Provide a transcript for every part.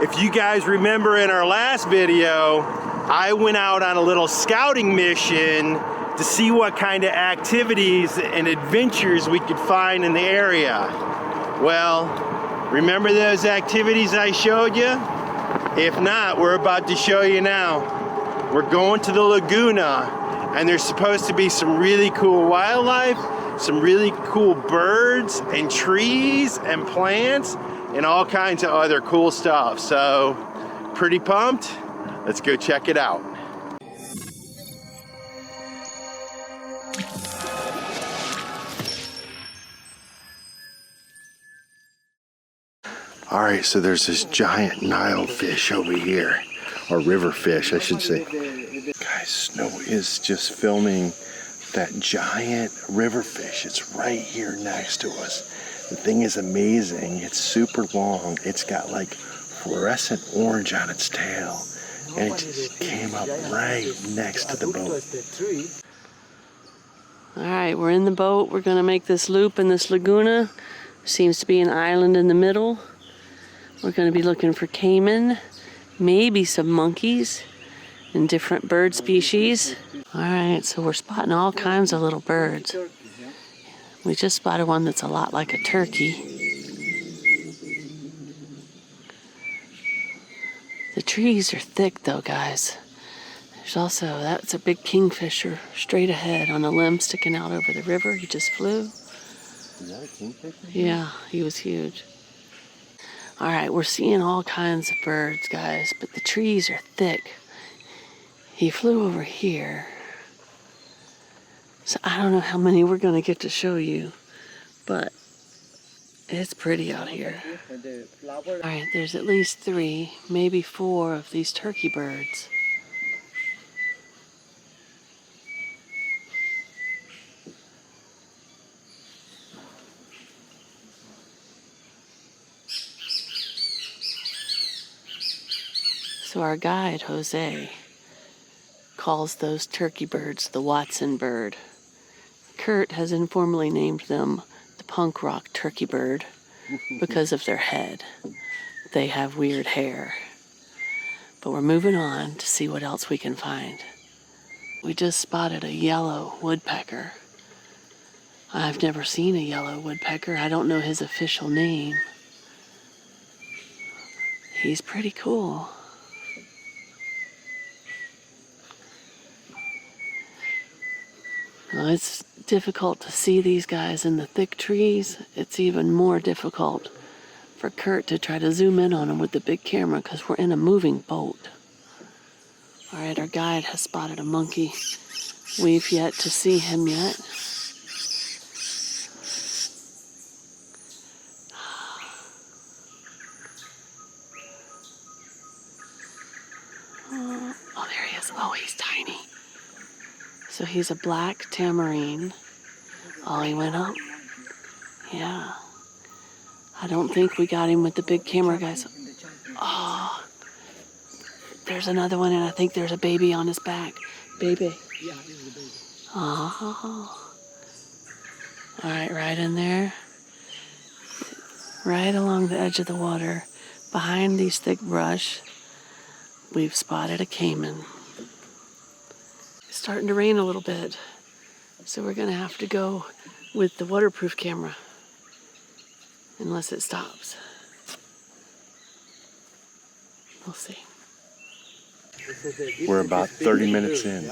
If you guys remember in our last video, I went out on a little scouting mission to see what kind of activities and adventures we could find in the area. Well, remember those activities I showed you? If not, we're about to show you now. We're going to the Laguna, and there's supposed to be some really cool wildlife, some really cool birds and trees and plants and all kinds of other cool stuff. So, pretty pumped. Let's go check it out. All right, so there's this giant Nile fish over here, or river fish, I should say. Guys, Snow is just filming that giant river fish. It's right here next to us. The thing is amazing. It's super long. It's got like fluorescent orange on its tail. And it just came up right next to the boat. All right, we're in the boat. We're gonna make this loop in this Laguna. Seems to be an island in the middle. We're gonna be looking for caiman, maybe some monkeys and different bird species. All right, so we're spotting all kinds of little birds. We just spotted one that's a lot like a turkey. The trees are thick though, guys. There's also, that's a big kingfisher straight ahead on a limb sticking out over the river. He just flew. Is that a kingfisher? Yeah, he was huge. All right, we're seeing all kinds of birds, guys, but the trees are thick. He flew over here. So I don't know how many we're gonna get to show you, but it's pretty out here. All right, there's at least 3, maybe 4 of these turkey birds. So our guide, Jose, calls those turkey birds the Watson bird. Curt has informally named them the punk rock turkey bird because of their head. They have weird hair. But we're moving on to see what else we can find. We just spotted a yellow woodpecker. I've never seen a yellow woodpecker. I don't know his official name. He's pretty cool. Well, it's difficult to see these guys in the thick trees. It's even more difficult for Curt to try to zoom in on them with the big camera because we're in a moving boat. All right, our guide has spotted a monkey. We've yet to see him yet. Oh, there he is. Oh, he's tiny. So he's a black tamarine. Oh, he went up. Yeah. I don't think we got him with the big camera, guys. Oh, there's another one, and I think there's a baby on his back. Baby. Yeah, this is the baby. Oh. All right, right in there. Right along the edge of the water, behind these thick brush, we've spotted a caiman. It's starting to rain a little bit, so we're gonna have to go with the waterproof camera unless it stops. We'll see. We're about 30 minutes in,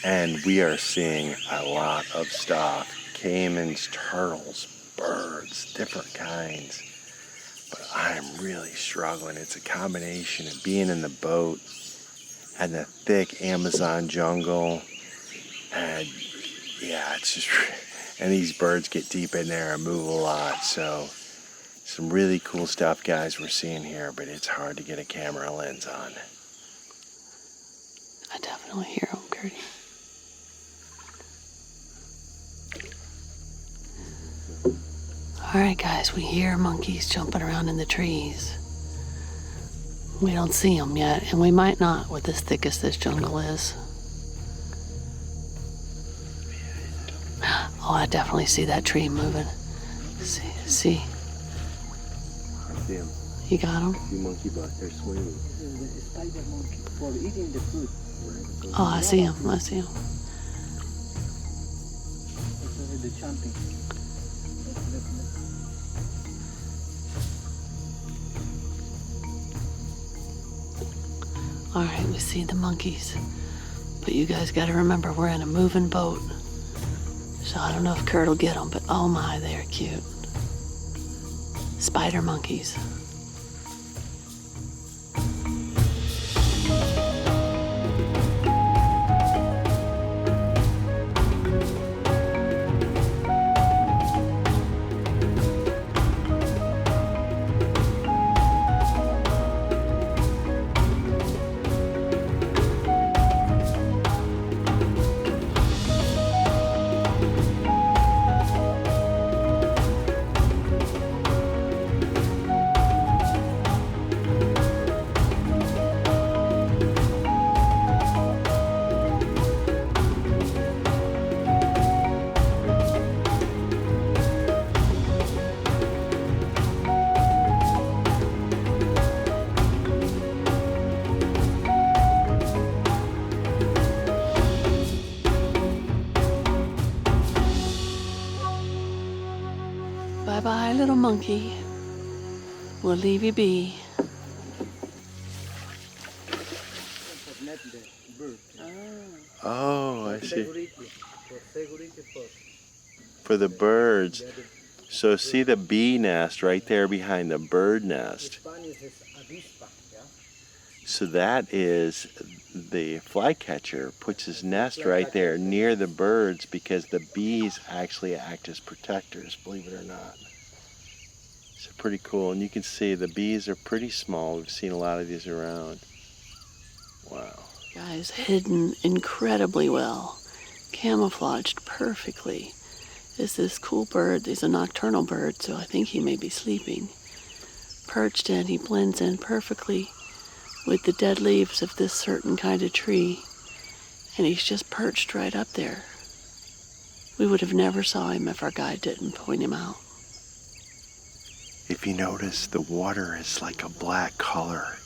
and we are seeing a lot of stuff. Caimans, turtles, birds, different kinds. But I'm really struggling. It's a combination of being in the boat and the thick Amazon jungle, and yeah, it's just, and these birds get deep in there and move a lot. So some really cool stuff, guys, we're seeing here, but it's hard to get a camera lens on. I definitely hear him, Curdy. All right, guys, we hear monkeys jumping around in the trees. We don't see them yet, and we might not with as thick as this jungle is. Oh, I definitely see that tree moving. See? I see him. You got them? See monkey butt. They're swimming. The spider monkey for eating the food. Oh, I see them. I see them. The jumping. All right, we see the monkeys. But you guys got to remember, we're in a moving boat. So I don't know if Curt will get them, but oh my, they're cute. Spider monkeys. Bye-bye, little monkey. We'll leave you be. Oh, I see. For the birds. So see the bee nest right there behind the bird nest. So that is the flycatcher puts his nest right there near the birds because the bees actually act as protectors, believe it or not. So pretty cool. And you can see the bees are pretty small. We've seen a lot of these around. Wow. Guys, hidden incredibly well. Camouflaged perfectly. Is this cool bird. He's a nocturnal bird, so I think he may be sleeping. Perched in, he blends in perfectly with the dead leaves of this certain kind of tree. And he's just perched right up there. We would have never saw him if our guide didn't point him out. If you notice, the water is like a black color.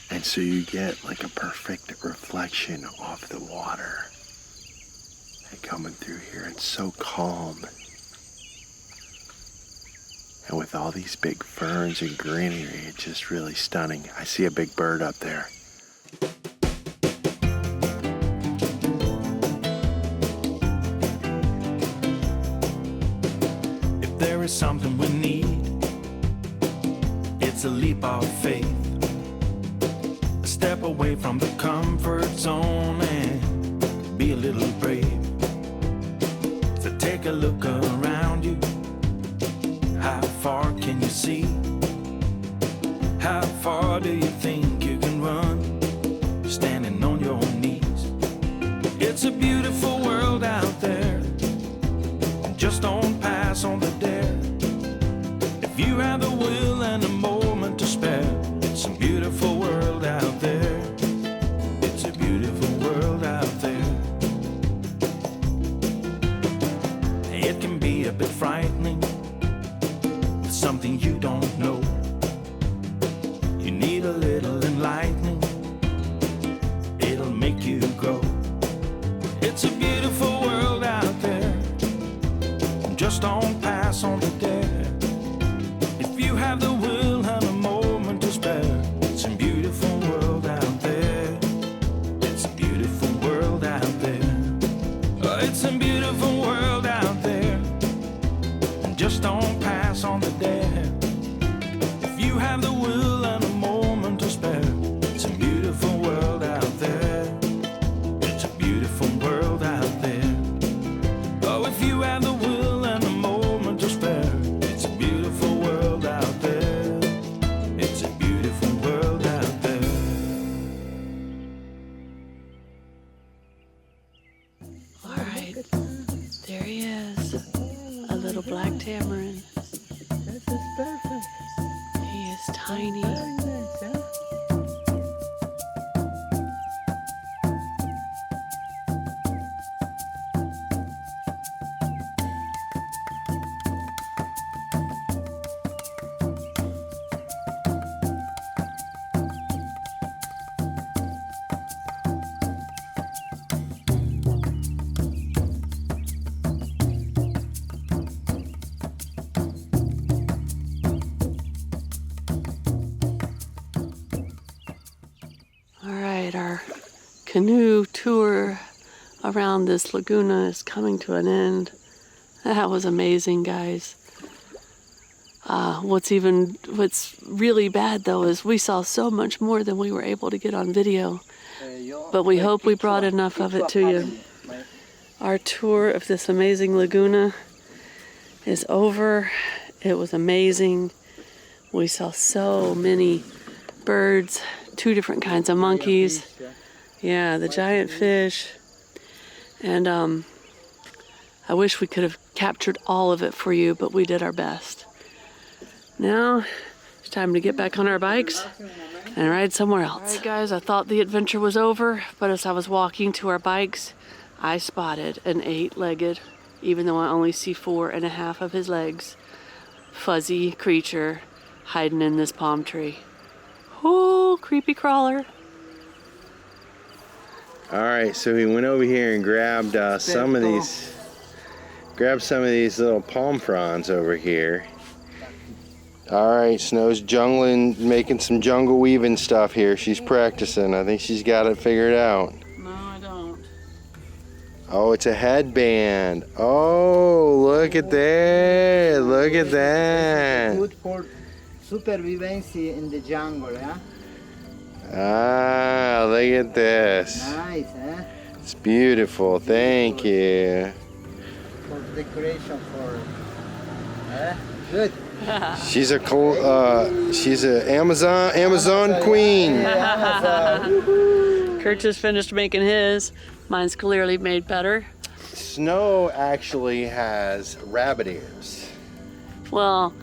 And so you get like a perfect reflection of the water. And coming through here, it's so calm. And with all these big ferns and greenery, it's just really stunning. I see a big bird up there. If there is something we need, it's a leap of faith. A step away from the comfort zone and be a little brave. So take a look around you. How far can you see? How far do you think you can run? Standing on your knees. It's a beautiful world out there. Just don't pass on the dare. If you have the will and a moment to spare, it's a beautiful world out there. It's a beautiful world out there. It can be a bit frightening, something you don't know. You need a little enlightening. It'll make you grow. It's a beautiful world out there. Just don't pass on the dare. If you have the will and a moment to spare, it's a beautiful world out there. It's a beautiful world out there. Oh, it's a beautiful world out there. Just don't pass on the dare. If you have the will and a moment to spare, it's a beautiful world out there. It's a beautiful world out there. Oh, if you have the will and a moment to spare, it's a beautiful world out there. It's a beautiful world out there. All right, there he is. A little black tamarin. This is perfect. He is tiny. Very nice, huh? All right, our canoe tour around this laguna is coming to an end. That was amazing, guys. What's really bad though is we saw so much more than we were able to get on video. But we hope we brought enough of it to you. Our tour of this amazing laguna is over. It was amazing. We saw so many birds, 2 different kinds of monkeys. Yeah, the giant fish. And I wish we could have captured all of it for you, but we did our best. Now it's time to get back on our bikes and ride somewhere else. All right, guys, I thought the adventure was over, but as I was walking to our bikes, I spotted an 8-legged, even though I only see 4.5 of his legs, fuzzy creature hiding in this palm tree. Oh, creepy crawler. All right, so we went over here and grabbed some of these little palm fronds over here. All right, Snow's jungling, making some jungle weaving stuff here. She's practicing. I think she's got it figured out. No, I don't. Oh, it's a headband. Oh, look at that. Look at that. Good for supervivencia in the jungle, yeah? Ah, look at this. Nice, eh? It's beautiful. Thank you. For decoration for, good. She's a Amazon queen. Curt just finished making his. Mine's clearly made better. Snow actually has rabbit ears. Well,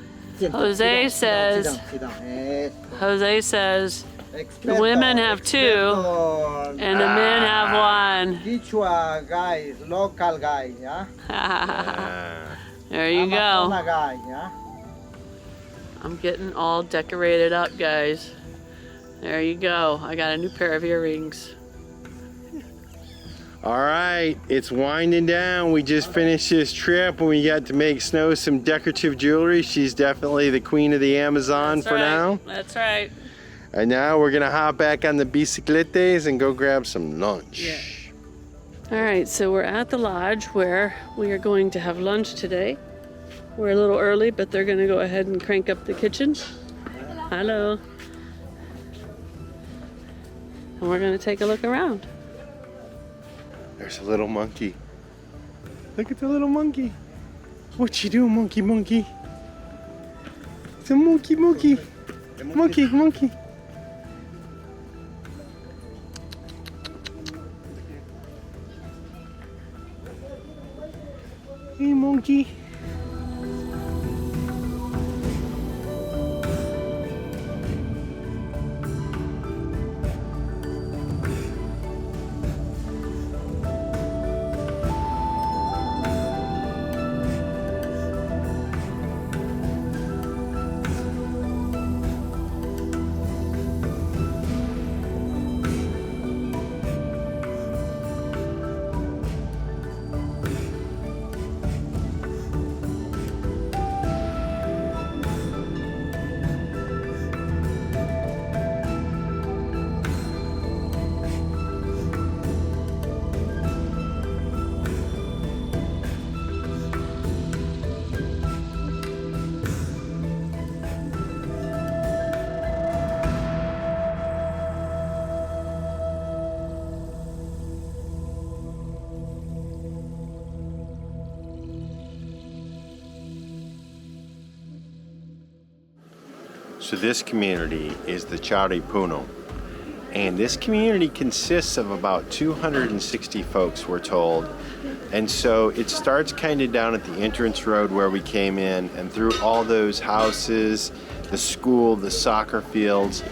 Jose says the women have 2 and the men have 1. Quichua guy, local guy, yeah? There you go. Amazona guy, yeah? I'm getting all decorated up, guys. There you go. I got a new pair of earrings. All right, it's winding down. We just finished this trip and we got to make Snow some decorative jewelry. She's definitely the queen of the Amazon for now. That's right. And now we're gonna hop back on the bicicletas and go grab some lunch. Yeah. All right, so we're at the lodge where we are going to have lunch today. We're a little early, but they're gonna go ahead and crank up the kitchen. Hello. And we're gonna take a look around. There's a little monkey. Look at the little monkey. What you doing, monkey, monkey? It's a monkey, monkey. Monkey, monkey. Hey, monkey. So this community is the Charipuno, and this community consists of about 260 folks, we're told. And so it starts kind of down at the entrance road where we came in, and through all those houses, the school, the soccer fields,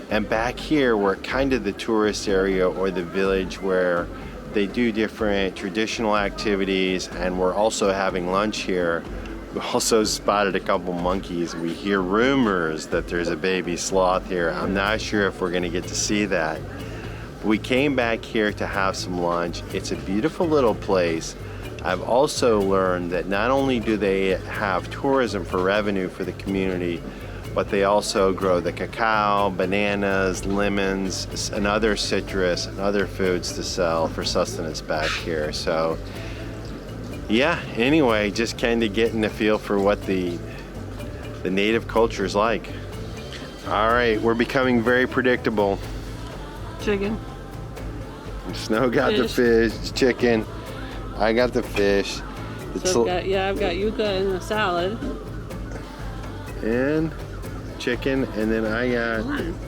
and back here we're kind of the tourist area or the village where they do different traditional activities, and we're also having lunch here. We also spotted a couple monkeys. We hear rumors that there's a baby sloth here. I'm not sure if we're gonna get to see that. We came back here to have some lunch. It's a beautiful little place. I've also learned that not only do they have tourism for revenue for the community, but they also grow the cacao, bananas, lemons, and other citrus and other foods to sell for sustenance back here. So yeah, anyway, just kind of getting a feel for what the native culture is like. All right, we're becoming very predictable. Chicken. Snow got the fish, chicken. I got the fish. So I've got yuca in the salad. And chicken, and then I got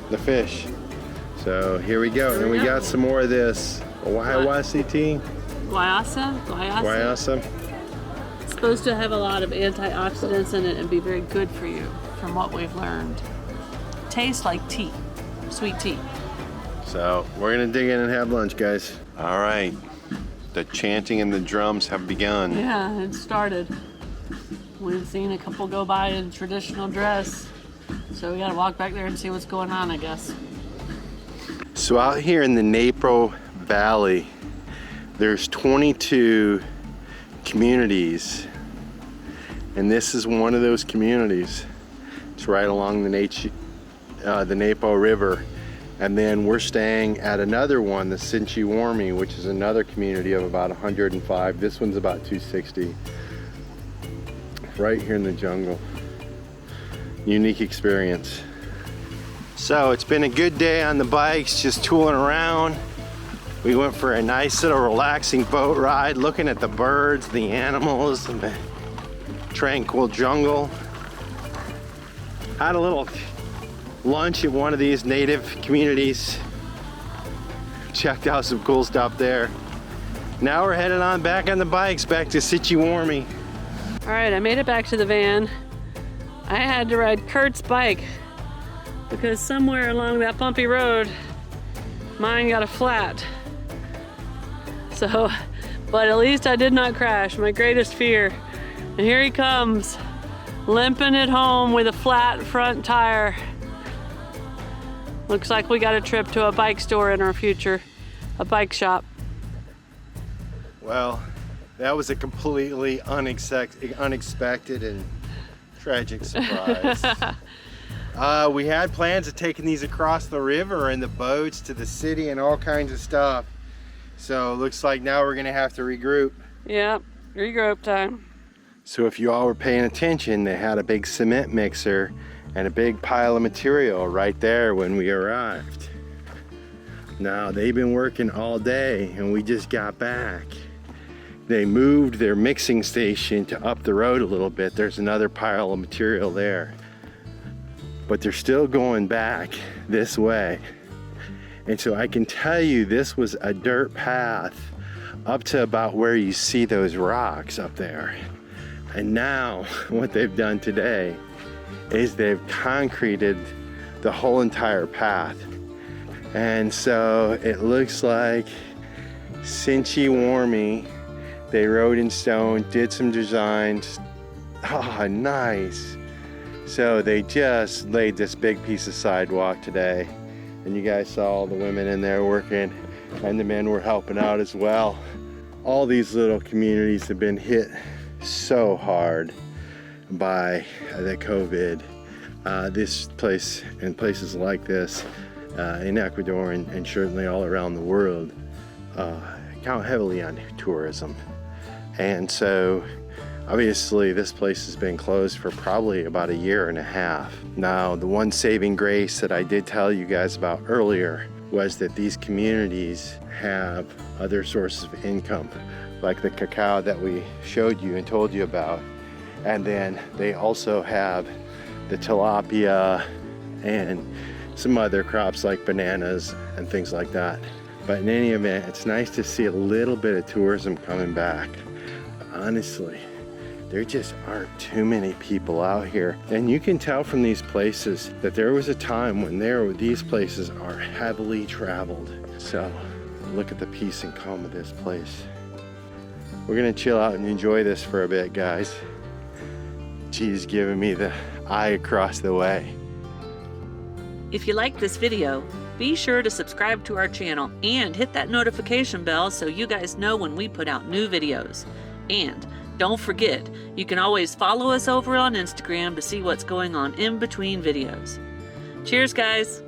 the fish. So here we go. And we got some more of this Guayasa tea. Guayasa. It's supposed to have a lot of antioxidants in it and be very good for you, from what we've learned. Tastes like tea, sweet tea. So we're gonna dig in and have lunch, guys. All right, the chanting and the drums have begun. Yeah, it started. We've seen a couple go by in traditional dress, so we gotta walk back there and see what's going on, I guess. So out here in the Napo Valley, there's 22 communities, and this is one of those communities. It's right along the Napo River. And then we're staying at another one, the S5E13, which is another community of about 105. This one's about 260. Right here in the jungle. Unique experience. So it's been a good day on the bikes, just tooling around. We went for a nice little relaxing boat ride, looking at the birds, the animals, and the tranquil jungle. Had a little lunch at one of these native communities. Checked out some cool stuff there. Now we're headed on back on the bikes, back to S5E13. All right, I made it back to the van. I had to ride Curt's bike because somewhere along that bumpy road, mine got a flat. So, but at least I did not crash, my greatest fear. And here he comes, limping it home with a flat front tire. Looks like we got a trip to a bike store in our future, a bike shop. Well, that was a completely unexpected and tragic surprise. We had plans of taking these across the river in the boats to the city and all kinds of stuff. So looks like now we're gonna have to regroup. Yep, regroup time. So if you all were paying attention, they had a big cement mixer and a big pile of material right there when we arrived. Now they've been working all day and we just got back. They moved their mixing station to up the road a little bit. There's another pile of material there. But they're still going back this way. And so I can tell you this was a dirt path up to about where you see those rocks up there. And now what they've done today is they've concreted the whole entire path. And so it looks like S5E13, they wrote in stone, did some designs. Oh, nice. So they just laid this big piece of sidewalk today. And you guys saw all the women in there working, and the men were helping out as well. All these little communities have been hit so hard by the COVID. This place and places like this in Ecuador and certainly all around the world count heavily on tourism. And so obviously this place has been closed for probably about 1.5 years. Now, the one saving grace that I did tell you guys about earlier was that these communities have other sources of income, like the cacao that we showed you and told you about. And then they also have the tilapia and some other crops like bananas and things like that. But in any event, it's nice to see a little bit of tourism coming back. Honestly, there just aren't too many people out here. And you can tell from these places that there was a time when these places are heavily traveled. So look at the peace and calm of this place. We're gonna chill out and enjoy this for a bit, guys. She's giving me the eye across the way. If you like this video, be sure to subscribe to our channel and hit that notification bell so you guys know when we put out new videos. And Don't forget, you can always follow us over on Instagram to see what's going on in between videos. Cheers, guys!